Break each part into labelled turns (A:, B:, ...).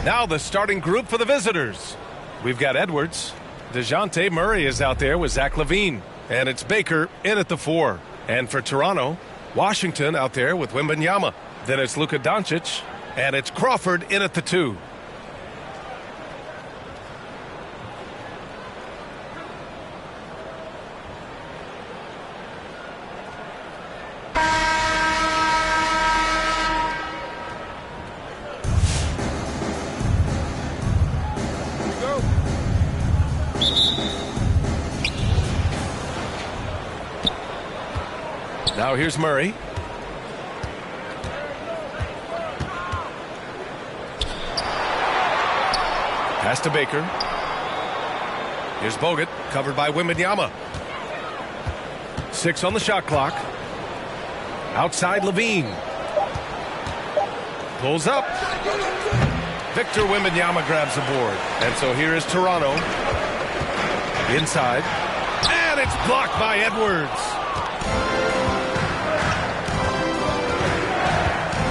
A: Now the starting group for the visitors. We've got Edwards. DeJounte Murray is out there with Zach LaVine. And it's Baker in at the 4. And for Toronto, Washington out there with Wembanyama. Then it's Luka Doncic. And it's Crawford in at the 2. Now here's Murray. Pass to Baker. Here's Bogut, covered by Wembanyama. 6 on the shot clock. Outside LaVine. Pulls up. Victor Wembanyama grabs the board. And so here is Toronto. Inside. And it's blocked by Edwards.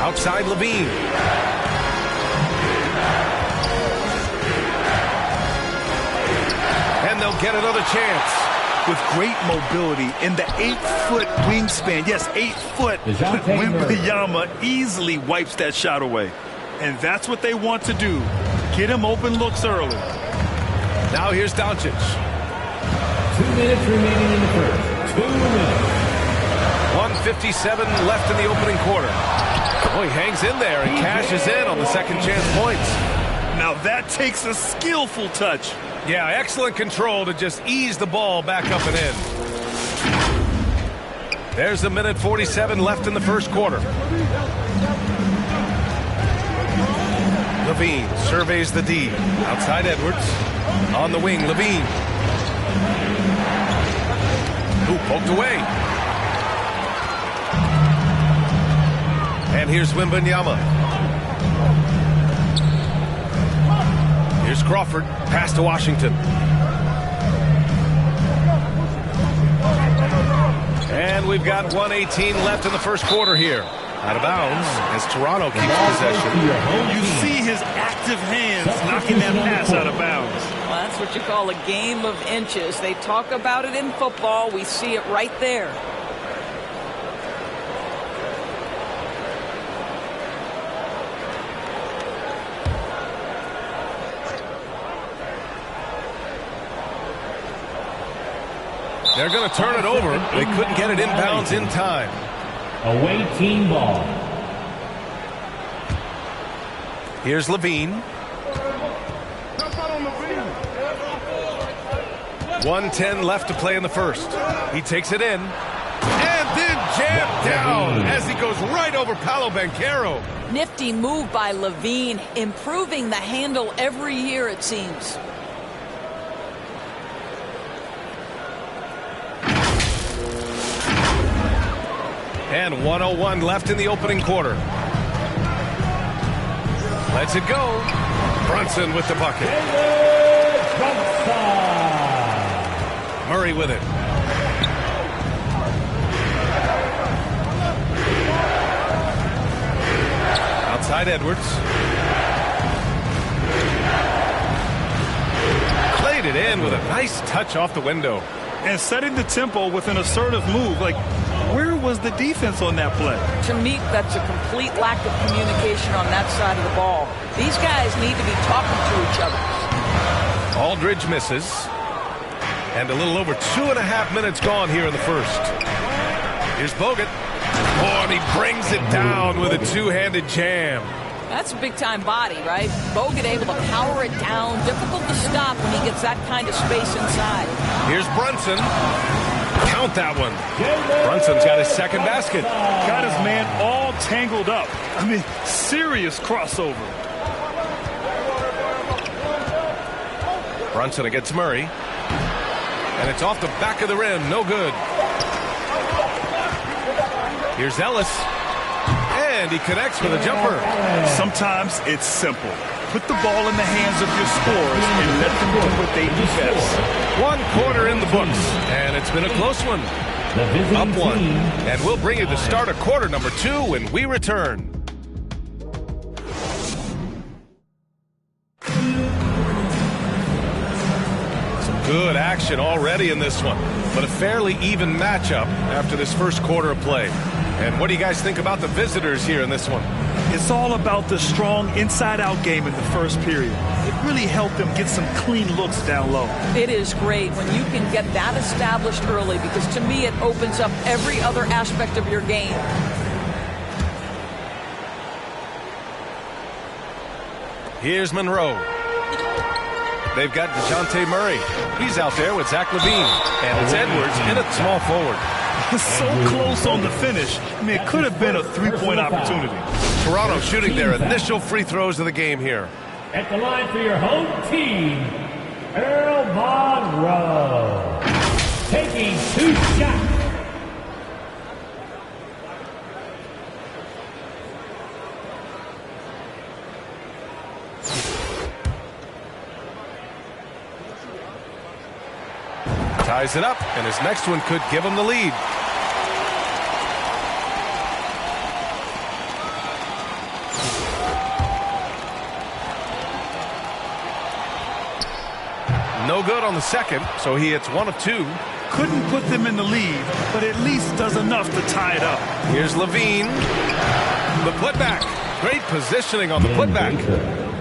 A: Outside LaVine. And they'll get another chance.
B: With great mobility in the 8-foot wingspan. Yes, 8 foot. Wembanyama easily wipes that shot away. And that's what they want to do. Get him open looks early.
A: Now here's Doncic.
C: 2 minutes remaining in the first. 2 minutes.
A: 1:57 left in the opening quarter. Oh, he hangs in there and cashes in on the second chance points.
B: Now that takes a skillful touch.
A: Yeah, excellent control to just ease the ball back up and in. There's 1:47 left in the first quarter. LaVine surveys the D. Outside Edwards. On the wing, LaVine. Who poked away. And here's Wembanyama. Here's Crawford. Pass to Washington. And we've got 1:18 left in the first quarter here. Out of bounds as Toronto keeps possession.
B: You see his active hands knocking that pass out of bounds.
D: Well, that's what you call a game of inches. They talk about it in football. We see it right there.
A: They're going to turn it over. They couldn't get it inbounds in time.
C: Away team ball.
A: Here's LaVine. 1:10 left to play in the first. He takes it in. And then jammed down as he goes right over Paolo Banchero.
D: Nifty move by LaVine, improving the handle every year, it seems.
A: And 1:01 left in the opening quarter. Lets it go. Brunson with the bucket. Murray with it. Outside Edwards. Played it in with a nice touch off the window.
B: And setting the tempo with an assertive move. Like, where was the defense on that play?
D: To me, that's a complete lack of communication on that side of the ball. These guys need to be talking to each other.
A: Aldridge misses. And a little over 2.5 minutes gone here in the first. Here's Bogut. Oh, and he brings it down with a two-handed jam.
D: That's a big-time body, right? Bogut able to power it down. Difficult to stop when he gets that kind of space inside.
A: Here's Brunson. Count that one. Brunson's got his second basket.
B: Got his man all tangled up. I mean, serious crossover.
A: Brunson against Murray. And it's off the back of the rim. No good. Here's Ellis. And he connects with a jumper.
B: Sometimes it's simple. Put the ball in the hands of your scorers and let them do what they do best.
A: 1 quarter in the books. And it's been a close one. Up 1. And we'll bring you the start of quarter number 2 when we return. Good action already in this one, but a fairly even matchup after this first quarter of play. And what do you guys think about the visitors here in this one?
B: It's all about the strong inside-out game in the first period. It really helped them get some clean looks down low.
D: It is great when you can get that established early, because to me it opens up every other aspect of your game.
A: Here's Monroe. They've got DeJounte Murray. He's out there with Zach LaVine. And it's Edwards in at small forward.
B: It's so close on the finish. I mean, it could have been a three-point opportunity.
A: Toronto shooting their initial free throws of the game here.
C: At the line for your home team, Earl Monroe. Taking 2 shots.
A: Ties it up, and his next one could give him the lead. No good on the second, so he hits 1 of 2.
B: Couldn't put them in the lead, but at least does enough to tie it up.
A: Here's LaVine. The putback. Great positioning on the putback.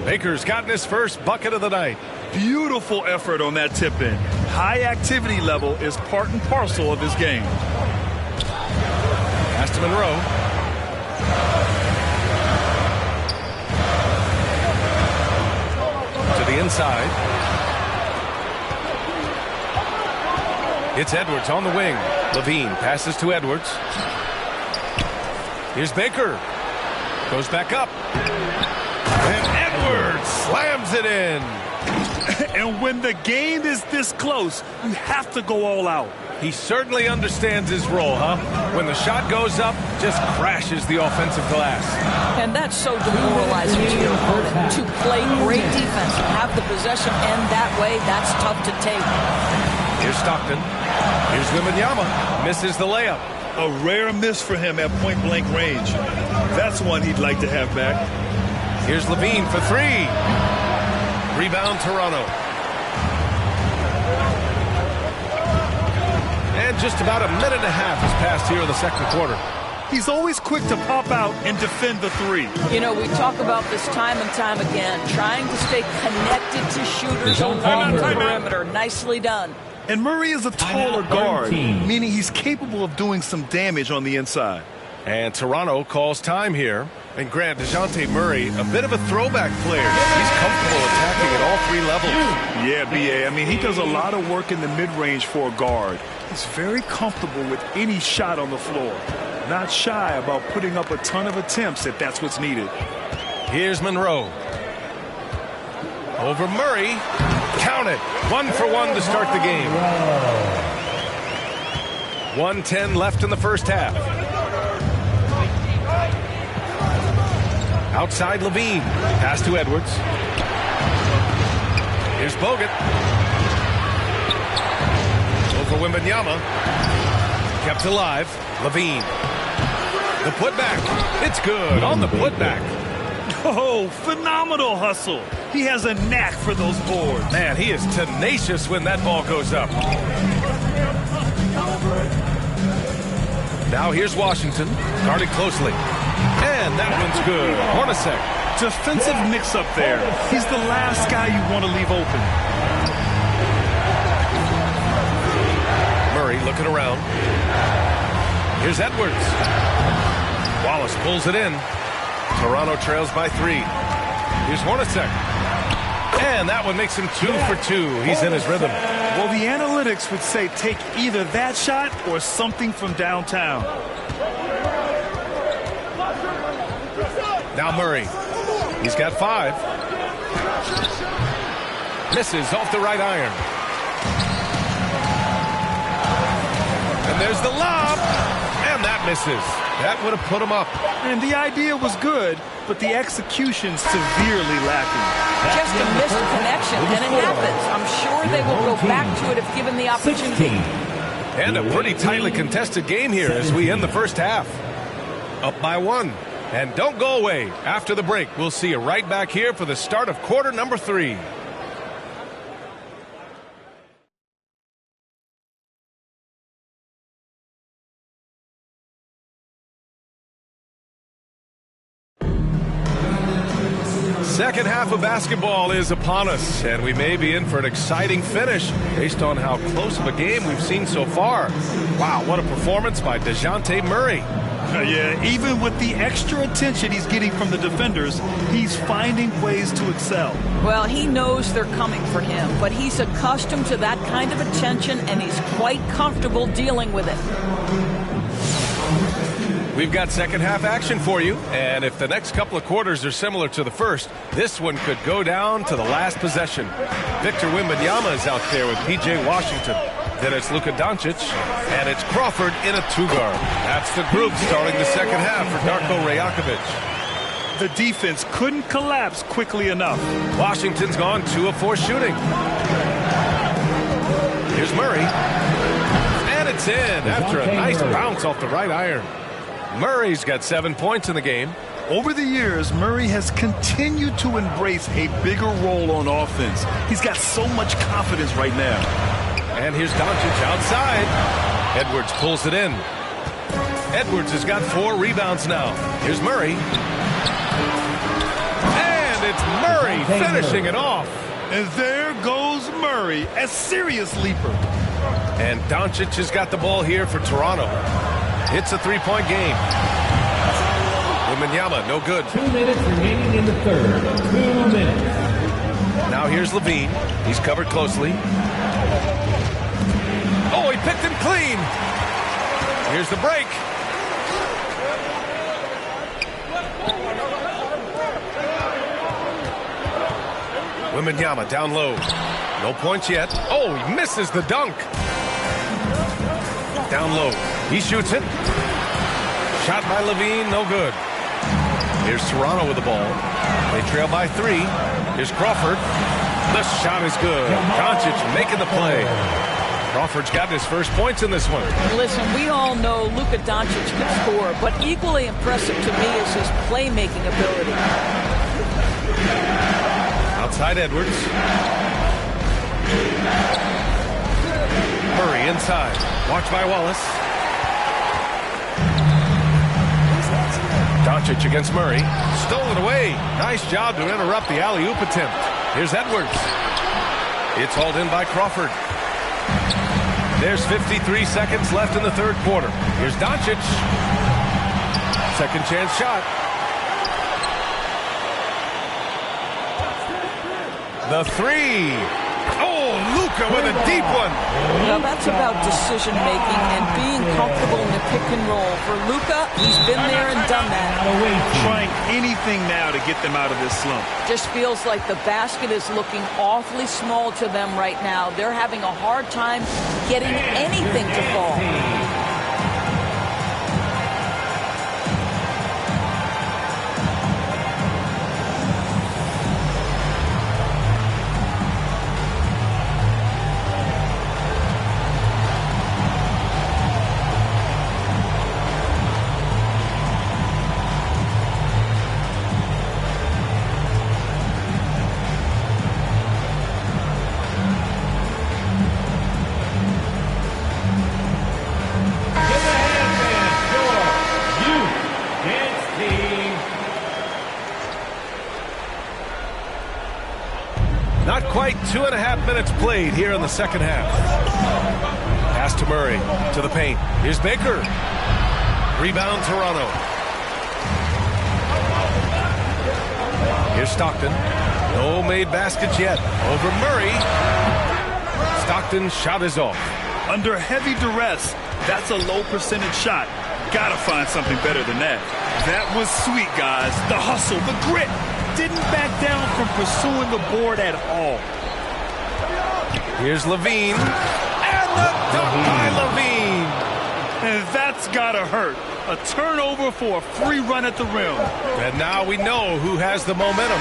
A: Baker's gotten his first bucket of the night.
B: Beautiful effort on that tip-in. High activity level is part and parcel of his game.
A: Pass to Monroe. To the inside. It's Edwards on the wing. LaVine passes to Edwards. Here's Baker. Goes back up. And Edwards slams it in.
B: And when the game is this close, you have to go all out.
A: He certainly understands his role, huh? When the shot goes up, just crashes the offensive glass.
D: And that's so demoralizing to your opponent. To play great defense and have the possession end that way, that's tough to take.
A: Here's Stockton. Here's Wembanyama. Misses the layup.
B: A rare miss for him at point-blank range. That's one he'd like to have back.
A: Here's LaVine for 3. Rebound Toronto. And just about a minute and a half has passed here in the second quarter.
B: He's always quick to pop out and defend the 3.
D: You know, we talk about this time and time again, trying to stay connected to shooters along the perimeter. Nicely done.
B: And Murray is a taller guard, meaning he's capable of doing some damage on the inside.
A: And Toronto calls time here. And Grant, DeJounte Murray, a bit of a throwback player. He's comfortable attacking at all 3 levels.
B: Yeah, B.A. I mean, he does a lot of work in the mid-range for a guard. He's very comfortable with any shot on the floor. Not shy about putting up a ton of attempts if that's what's needed.
A: Here's Monroe. Over Murray. Count it. 1 for 1 to start the game. 1:10 left in the first half. Outside LaVine. Pass to Edwards. Here's Bogut. Over Wembanyama. Kept alive. LaVine. The putback. It's good on the putback.
B: Oh, phenomenal hustle. He has a knack for those boards.
A: Man, he is tenacious when that ball goes up. Now here's Washington. Guarded closely. And that one's good. Hornacek.
B: Defensive mix-up there. He's the last guy you want to leave open.
A: Murray looking around. Here's Edwards. Wallace pulls it in. Toronto trails by 3. Here's Hornacek. And that one makes him 2 for 2. He's in his rhythm.
B: Well, the analytics would say take either that shot or something from downtown.
A: Now Murray. He's got 5. Misses off the right iron. And there's the lob. And that misses. That would have put him up.
B: And the idea was good, but the execution severely lacking.
D: Just a missed connection, and it happens. I'm sure they will go back to it if given the opportunity.
A: And a pretty tightly contested game here as we end the first half. Up by 1. And don't go away. After the break, we'll see you right back here for the start of quarter number 3. Second half of basketball is upon us, and we may be in for an exciting finish based on how close of a game we've seen so far. Wow, what a performance by DeJounte Murray.
B: Yeah, even with the extra attention he's getting from the defenders, he's finding ways to excel.
D: Well, he knows they're coming for him, but he's accustomed to that kind of attention, and he's quite comfortable dealing with it.
A: We've got second half action for you, and if the next couple of quarters are similar to the first, this one could go down to the last possession. Victor Wembanyama is out there with P.J. Washington. Then it's Luka Doncic, and it's Crawford in a two-guard. That's the group starting the second half for Darko Rajakovic.
B: The defense couldn't collapse quickly enough.
A: Washington's gone 2 of 4 shooting. Here's Murray, and it's in after a nice bounce off the right iron. Murray's got 7 points in the game.
B: Over the years, Murray has continued to embrace a bigger role on offense. He's got so much confidence right now.
A: And here's Doncic outside. Edwards pulls it in. Edwards has got 4 rebounds now. Here's Murray. And it's Murray finishing it off.
B: And there goes Murray, a serious leaper.
A: And Doncic has got the ball here for Toronto. It's a 3-point game. Wembanyama, no good.
C: 2 minutes remaining in the third. 2 minutes.
A: Now here's Levine. He's covered closely. Oh, he picked him clean. Here's the break. Wembanyama down low. No points yet. Oh, he misses the dunk. Down low. He shoots it. Shot by Levine, no good. Here's Toronto with the ball. They trail by 3. Here's Crawford. The shot is good. Doncic making the play. Crawford's got his first points in this one.
D: Listen, we all know Luka Doncic can score, but equally impressive to me is his playmaking ability.
A: Outside Edwards. Murray inside. Watched by Wallace. Doncic against Murray. Stolen away. Nice job to interrupt the alley-oop attempt. Here's Edwards. It's hauled in by Crawford. There's 53 seconds left in the third quarter. Here's Doncic. Second chance shot. The 3. Oh, Luka with a deep one.
D: Now that's about decision making and being comfortable in the pick and roll. For Luka, he's been there and done that.
B: Trying anything now to get them out of this slump.
D: Just feels like the basket is looking awfully small to them right now. They're having a hard time getting anything to fall.
A: Not quite 2.5 minutes played here in the second half. Pass to Murray, to the paint. Here's Baker. Rebound Toronto. Here's Stockton. No made baskets yet. Over Murray. Stockton's shot is off.
B: Under heavy duress, that's a low percentage shot. Gotta find something better than that. That was sweet, guys. The hustle, the grit. Didn't back down from pursuing the board at all.
A: Here's Levine. And the dunk by Levine.
B: And that's gotta hurt. A turnover for a free run at the rim.
A: And now we know who has the momentum.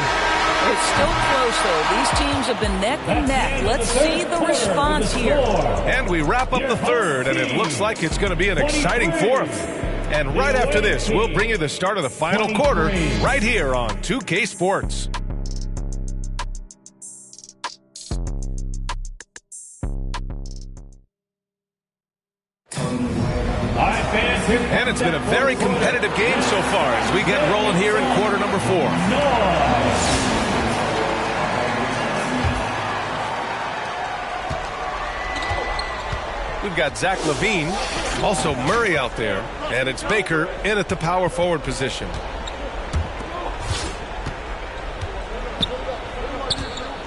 D: It's still close, though. These teams have been neck and neck. Let's see the response here.
A: And we wrap up the third, and it looks like it's going to be an exciting fourth. And right after this, we'll bring you the start of the final quarter right here on 2K Sports. And it's been a very competitive game so far as we get rolling here in quarter number 4. we've got Zach LaVine, also Murray out there, and it's Baker in at the power forward position.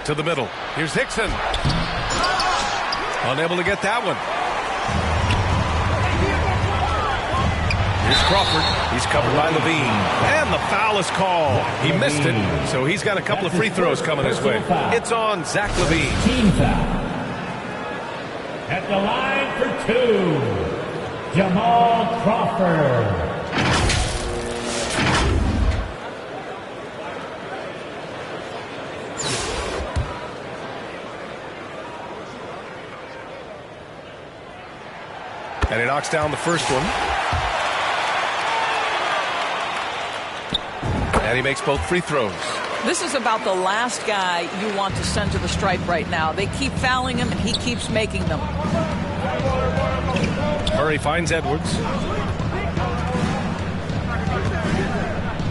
A: To the middle. Here's Hickson. Unable to get that one. Here's Crawford. He's covered by LaVine. And the foul is called. He missed it, so he's got a couple of free throws coming his way. It's on Zach LaVine.
C: Team foul. At the line for 2, Jamal Crawford.
A: And he knocks down the first one. And he makes both free throws.
D: This is about the last guy you want to send to the stripe right now. They keep fouling him, and he keeps making them.
A: Murray finds Edwards.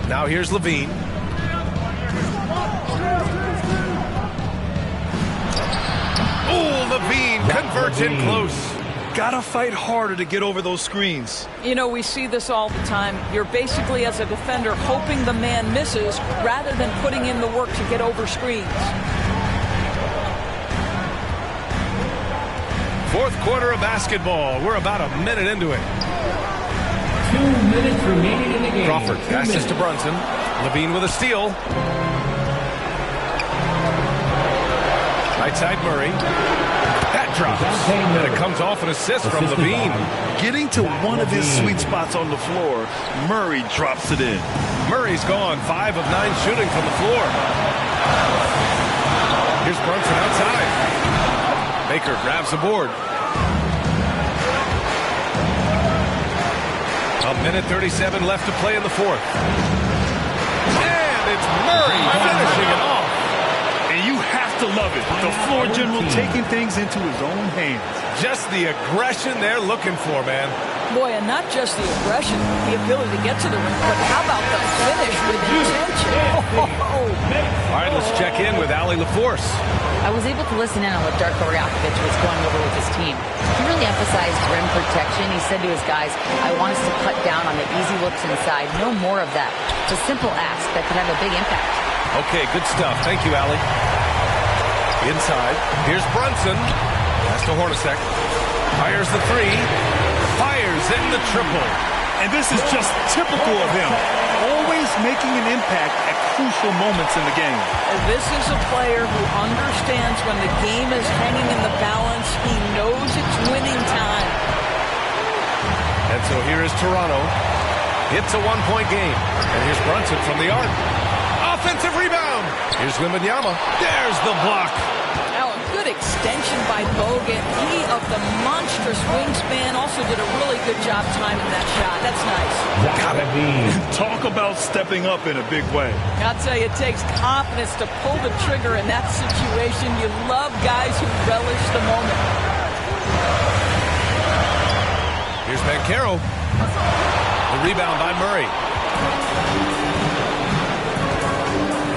A: Now here's LaVine. Oh, LaVine converts in close.
B: Gotta fight harder to get over those screens.
D: You know, we see this all the time. You're basically, as a defender, hoping the man misses rather than putting in the work to get over screens.
A: Fourth quarter of basketball. We're about a minute into it.
C: 2 minutes remaining in the game.
A: Crawford passes to Brunson. LaVine with a steal. Right side Murray. That drops. And it comes off an assist from LaVine.
B: Getting to one of his sweet spots on the floor, Murray drops it in.
A: Murray's gone 5 of 9 shooting from the floor. Here's Brunson outside. Baker grabs the board. A minute 37 left to play in the fourth. And it's Murray finishing it off.
B: And you have to love it. The floor general taking things into his own hands.
A: Just the aggression they're looking for, man.
D: Boy, and not just the aggression, the ability to get to the rim, but how about the finish with intention? Oh.
A: All right, let's check in with Allie LaForce.
E: I was able to listen in on what Darko Rajakovic was going over with his team. He really emphasized rim protection. He said to his guys, I want us to cut down on the easy looks inside. No more of that. It's a simple ask that could have a big impact.
A: Okay, good stuff. Thank you, Allie. Inside. Here's Brunson. Pass to Hornacek. Fires the three. Fires in the triple.
B: And this is just typical of him. Always making an impact at crucial moments in the game.
D: This is a player who understands when the game is hanging in the balance. He knows it's winning time.
A: And so here is Toronto. It's a one-point game. And here's Brunson from the arc. Offensive rebound. Here's Wembanyama. There's the block.
D: Now, a good extension by Bogut. He, of the monstrous wingspan, also did a really good job timing that shot. That's nice.
A: Got it.
B: Talk about stepping up in a big way.
D: I'll tell you, it takes confidence to pull the trigger in that situation. You love guys who relish the moment.
A: Here's Banchero. The rebound by Murray.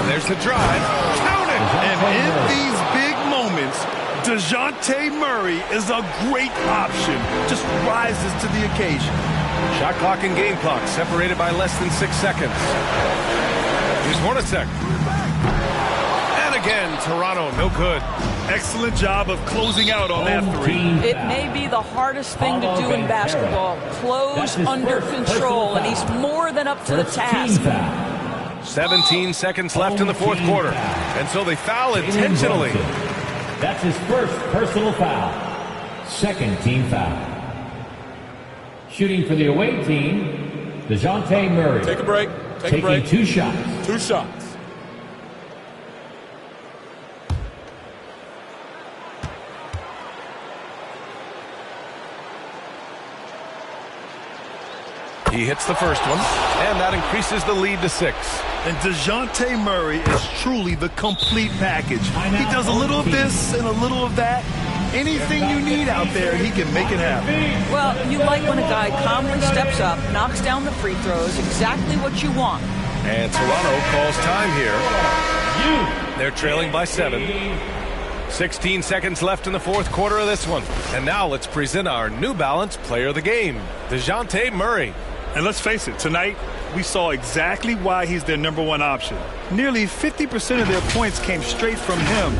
A: And there's the drive. Count it!
B: And in these big moments, DeJounte Murray is a great option. Just rises to the occasion.
A: Shot clock and game clock separated by less than 6 seconds. Here's Hornacek. And again, Toronto, no good.
B: Excellent job of closing out on that three.
D: It may be the hardest thing to do in basketball. Close under control, and he's more than up to the task.
A: 17 seconds left in the fourth quarter. And so they foul intentionally.
C: That's his first personal foul. Second team foul. Shooting for the away team, DeJounte Murray.
F: Take a break.
C: Taking 2 shots.
F: 2 shots.
A: He hits the first one, and that increases the lead to 6.
B: And DeJounte Murray is truly the complete package. He does a little of this and a little of that. Anything you need out there, he can make it happen.
D: Well, you like when a guy calmly steps up, knocks down the free throws, exactly what you want.
A: And Toronto calls time here. They're trailing by 7. 16 seconds left in the fourth quarter of this one. And now let's present our New Balance player of the game, DeJounte Murray.
B: And let's face it, tonight we saw exactly why he's their #1 option. Nearly 50% of their points came straight from him.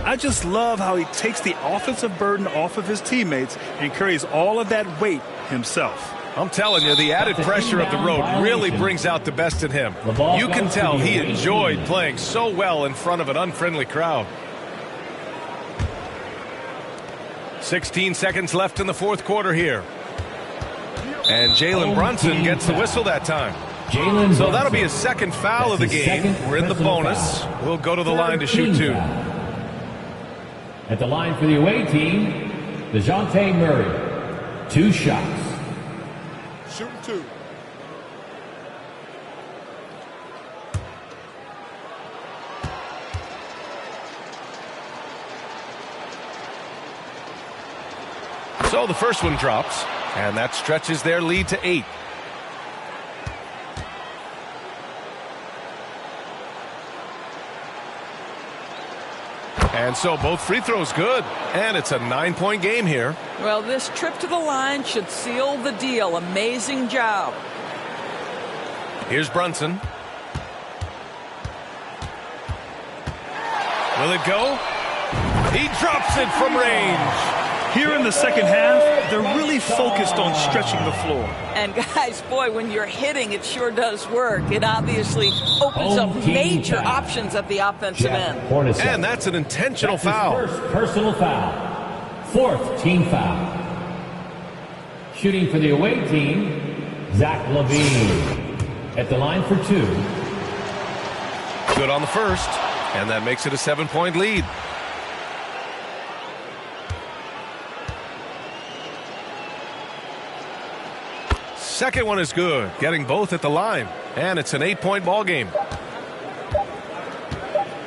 B: I just love how he takes the offensive burden off of his teammates and carries all of that weight himself.
A: I'm telling you, the added pressure of the road really brings out the best in him. You can tell he enjoyed playing so well in front of an unfriendly crowd. 16 seconds left in the fourth quarter here. And Jalen Brunson gets the whistle that time. So that'll be his second foul of the game. We're in the bonus. We'll go to the line to shoot two.
C: At the line for the away team, DeJounte Murray. 2 shots.
B: Shooting 2.
A: So the first one drops, and that stretches their lead to 8. And so both free throws good, and it's a 9-point game here.
D: Well, this trip to the line should seal the deal. Amazing job.
A: Here's Brunson. Will it go? He drops it from range.
B: Here in the second half, they're really focused on stretching the floor.
D: And guys, boy, when you're hitting, it sure does work. It obviously opens up major options at the offensive end.
A: And that's an intentional foul.
C: First personal foul. 4th team foul. Shooting for the away team, Zach LaVine. At the line for 2.
A: Good on the first, and that makes it a 7-point lead. Second one is good, getting both at the line, and it's an 8-point ball game.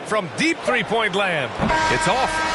A: From deep three-point land, it's off.